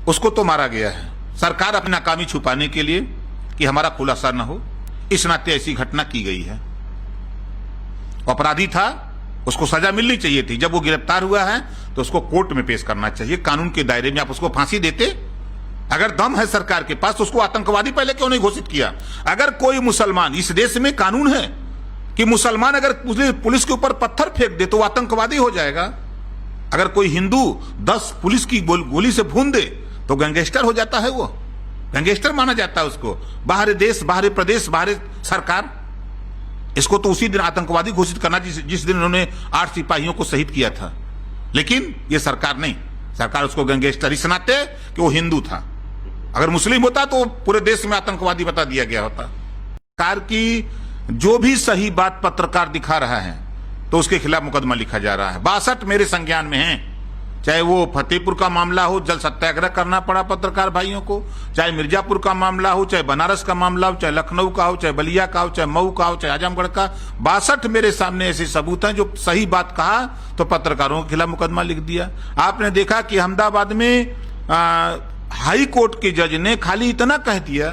उसको तो मारा गया है। सरकार अपनी नाकामी छुपाने के लिए कि हमारा खुलासा न हो, इस नाते ऐसी घटना की गई है। अपराधी था, उसको सजा मिलनी चाहिए थी। जब वो गिरफ्तार हुआ है तो उसको कोर्ट में पेश करना चाहिए, कानून के दायरे में। आप उसको फांसी देते, अगर दम है सरकार के पास तो उसको आतंकवादी पहले क्यों नहीं घोषित किया? अगर कोई मुसलमान, इस देश में कानून है कि मुसलमान अगर पुलिस के ऊपर पत्थर फेंक दे तो वो आतंकवादी हो जाएगा। अगर कोई हिंदू 10 पुलिस की गोली से भून दे तो गैंगस्टर हो जाता है, वो गैंगस्टर माना जाता है उसको। बाहरी देश, बाहरी प्रदेश, बाहरी सरकार, इसको तो उसी दिन आतंकवादी घोषित करना जिस दिन उन्होंने 8 सिपाहियों को शहीद किया था। लेकिन ये सरकार नहीं, सरकार उसको गैंगस्टर इस नाते कि वो हिंदू था। अगर मुस्लिम होता तो पूरे देश में आतंकवादी बता दिया गया होता। सरकार की जो भी सही बात पत्रकार दिखा रहा है तो उसके खिलाफ मुकदमा लिखा जा रहा है। 62 मेरे संज्ञान में हैं, चाहे वो फतेहपुर का मामला हो, जल सत्याग्रह करना पड़ा पत्रकार भाइयों को, चाहे मिर्जापुर का मामला हो, चाहे बनारस का मामला हो, चाहे लखनऊ का हो, चाहे बलिया का हो, चाहे मऊ का हो, चाहे आजमगढ़ का। 62 मेरे सामने ऐसे सबूत हैं। जो सही बात कहा तो पत्रकारों के खिलाफ मुकदमा लिख दिया। आपने देखा कि अहमदाबाद में हाई कोर्ट के जज ने खाली इतना कह दिया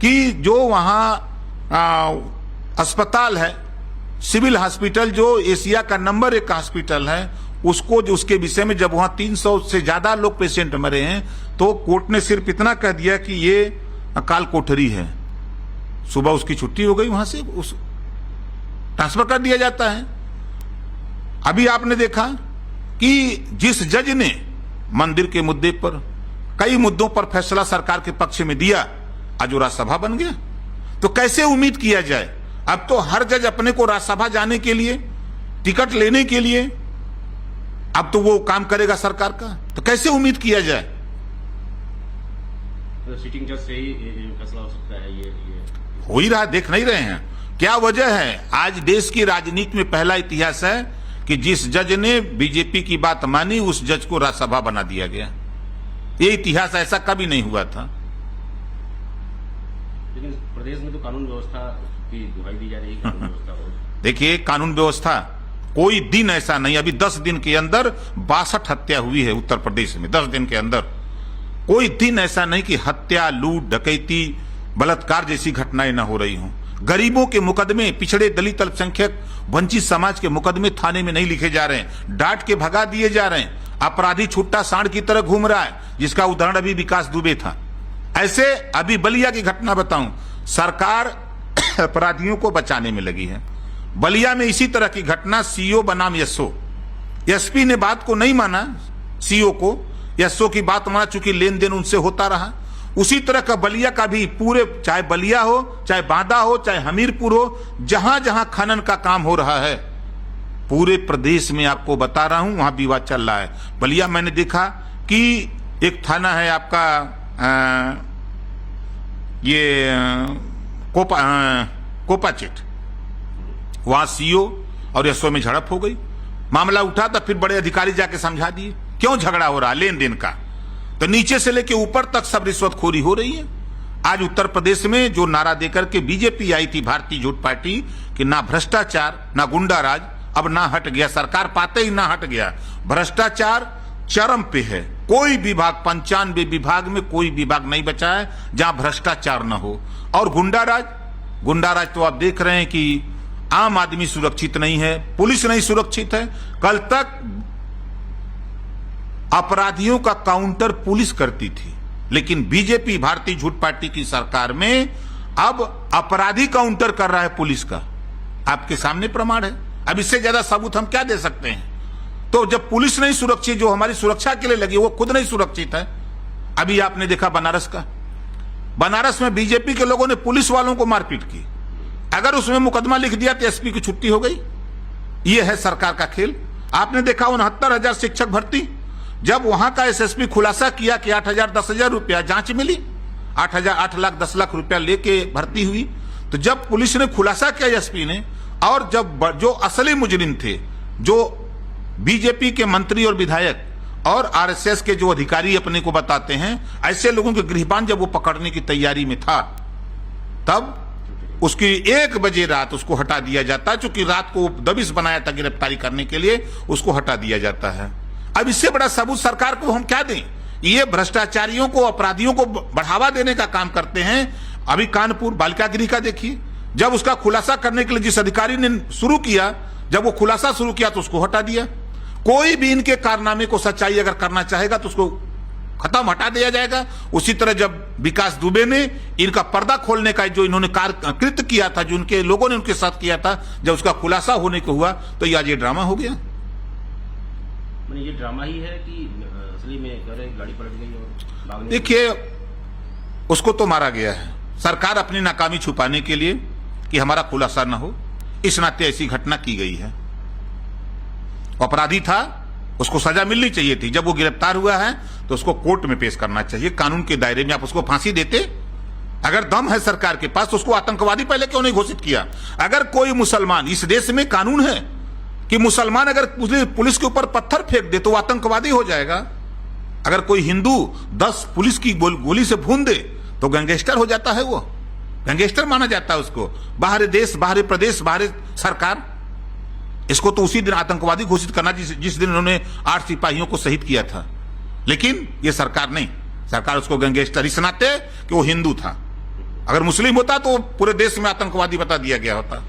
कि जो वहां अस्पताल है, सिविल हॉस्पिटल, जो एशिया का नंबर 1 हॉस्पिटल है, उसको जो उसके विषय में जब वहां 300 से ज्यादा लोग पेशेंट मरे हैं तो कोर्ट ने सिर्फ इतना कह दिया कि ये अकाल कोठरी है। सुबह उसकी छुट्टी हो गई, वहां से उस ट्रांसफर कर दिया जाता है। अभी आपने देखा कि जिस जज ने मंदिर के मुद्दे पर, कई मुद्दों पर फैसला सरकार के पक्ष में दिया, आज वो राज्यसभा बन गया। तो कैसे उम्मीद किया जाए? अब तो हर जज अपने को राज्यसभा जाने के लिए, टिकट लेने के लिए, अब तो वो काम करेगा सरकार का। तो कैसे उम्मीद किया जाए? तो सिटिंग जज से ही फैसला हो सकता है। ये हो ही रहा, देख नहीं रहे हैं क्या वजह है? आज देश की राजनीति में पहला इतिहास है कि जिस जज ने बीजेपी की बात मानी उस जज को राज्यसभा बना दिया गया। ये इतिहास ऐसा कभी नहीं हुआ था। लेकिन प्रदेश में तो कानून व्यवस्था की दुहाई दी जा रही है। कानून व्यवस्था देखिए, कानून व्यवस्था कोई दिन ऐसा नहीं, अभी 10 दिन के अंदर 62 हत्या हुई है उत्तर प्रदेश में। 10 दिन के अंदर कोई दिन ऐसा नहीं कि हत्या, लूट, डकैती, बलात्कार जैसी घटनाएं न हो रही हों। गरीबों के मुकदमे, पिछड़े, दलित, अल्पसंख्यक, वंचित समाज के मुकदमे थाने में नहीं लिखे जा रहे हैं, डांट के भगा दिए जा रहे हैं। अपराधी छुट्टा सांड की तरह घूम रहा है, जिसका उदाहरण अभी विकास दुबे था। ऐसे अभी बलिया की घटना बताऊं, सरकार अपराधियों को बचाने में लगी है। बलिया में इसी तरह की घटना, सीओ बनाम एसओ, एसपी ने बात को नहीं माना, सीओ को, एसओ की बात माना, चूंकि लेन देन उनसे होता रहा। उसी तरह का बलिया का भी पूरे, चाहे बलिया हो, चाहे बांदा हो, चाहे हमीरपुर हो, जहां जहां खनन का काम हो रहा है, पूरे प्रदेश में आपको बता रहा हूं, वहां विवाद चल रहा है। बलिया मैंने देखा कि एक थाना है आपका ये कोपाचेट, वहां सीओ और एसओ में झड़प हो गई। मामला उठा तो फिर बड़े अधिकारी जाके समझा दिए क्यों झगड़ा हो रहा है, लेन देन का। तो नीचे से लेके ऊपर तक सब रिश्वतखोरी हो रही है। आज उत्तर प्रदेश में जो नारा देकर के बीजेपी आई थी, भारतीय जनता पार्टी, कि ना भ्रष्टाचार ना गुंडाराज, अब ना हट गया, सरकार पाते ही ना हट गया। भ्रष्टाचार चरम पे है। कोई विभाग, 95 विभाग में कोई विभाग नहीं बचा है जहां भ्रष्टाचार न हो। और गुंडाराज तो आप देख रहे हैं कि आम आदमी सुरक्षित नहीं है, पुलिस नहीं सुरक्षित है। कल तक अपराधियों का काउंटर पुलिस करती थी, लेकिन बीजेपी, भारतीय जनता पार्टी की सरकार में अब अपराधी काउंटर कर रहा है पुलिस का। आपके सामने प्रमाण है। अब इससे ज्यादा सबूत हम क्या दे सकते हैं? तो जब पुलिस नहीं सुरक्षित, जो हमारी सुरक्षा के लिए लगी, वो खुद नहीं सुरक्षित है। अभी आपने देखा बनारस का, बनारस में बीजेपी के लोगों ने पुलिस वालों को मारपीट की। अगर उसमें मुकदमा लिख दिया तो एसपी की छुट्टी हो गई। ये है सरकार का खेल। आपने देखा 69,000 शिक्षक भर्ती, जब वहां का एसएसपी खुलासा किया कि 8,000 10,000 रुपया जांच मिली, 8 लाख 10 लाख रुपया लेके भर्ती हुई। तो जब पुलिस ने खुलासा किया एसपी ने, और जब जो असली मुजरिम थे, जो बीजेपी के मंत्री और विधायक और आरएसएस के जो अधिकारी अपने को बताते हैं, ऐसे लोगों के गिरफ्तार जब वो पकड़ने की तैयारी में था, तब उसकी 1 बजे रात उसको हटा दिया जाता है। चूंकि रात को दबिश बनाया था गिरफ्तारी करने के लिए, उसको हटा दिया जाता है। अब इससे बड़ा सबूत सरकार को हम क्या दें ये भ्रष्टाचारियों को, अपराधियों को बढ़ावा देने का काम करते हैं। अभी कानपुर बालिका गृह का देखिए, जब उसका खुलासा करने के लिए जिस अधिकारी ने शुरू किया, जब वो खुलासा शुरू किया तो उसको हटा दिया। कोई भी इनके कारनामे को सच्चाई अगर करना चाहेगा तो उसको खत्म, हटा दिया जाएगा। उसी तरह जब विकास दुबे ने इनका पर्दा खोलने का जो इन्होंने कार्य कृत्य किया था, जो उनके लोगों ने उनके साथ किया था, जब उसका खुलासा होने को हुआ तो आज ये ड्रामा हो गया। मैंने ये ड्रामा ही है कि असली में कह रहे गाड़ी पलट गई और भागने। देखिए, उसको तो मारा गया है। सरकार अपनी नाकामी छुपाने के लिए कि हमारा खुलासा न हो, इस नाते ऐसी घटना की गई है। अपराधी था, उसको सजा मिलनी चाहिए थी। जब वो गिरफ्तार हुआ है तो उसको कोर्ट में पेश करना चाहिए, कानून के दायरे में। आप उसको फांसी देते, अगर दम है सरकार के पास तो उसको आतंकवादी पहले क्यों नहीं घोषित किया? अगर कोई मुसलमान, इस देश में कानून है कि मुसलमान अगर पुलिस के ऊपर पत्थर फेंक दे तो वो आतंकवादी हो जाएगा। अगर कोई हिंदू 10 पुलिस की गोली से भून दे तो गैंगस्टर हो जाता है, वो गैंगस्टर माना जाता है उसको। बाहरी देश, बाहरी प्रदेश, बाहरी सरकार, इसको तो उसी दिन आतंकवादी घोषित करना जिस दिन उन्होंने 8 सिपाहियों को शहीद किया था। लेकिन ये सरकार नहीं, सरकार उसको गैंगस्टर इस नाते कि वो हिंदू था। अगर मुस्लिम होता तो पूरे देश में आतंकवादी बता दिया गया होता।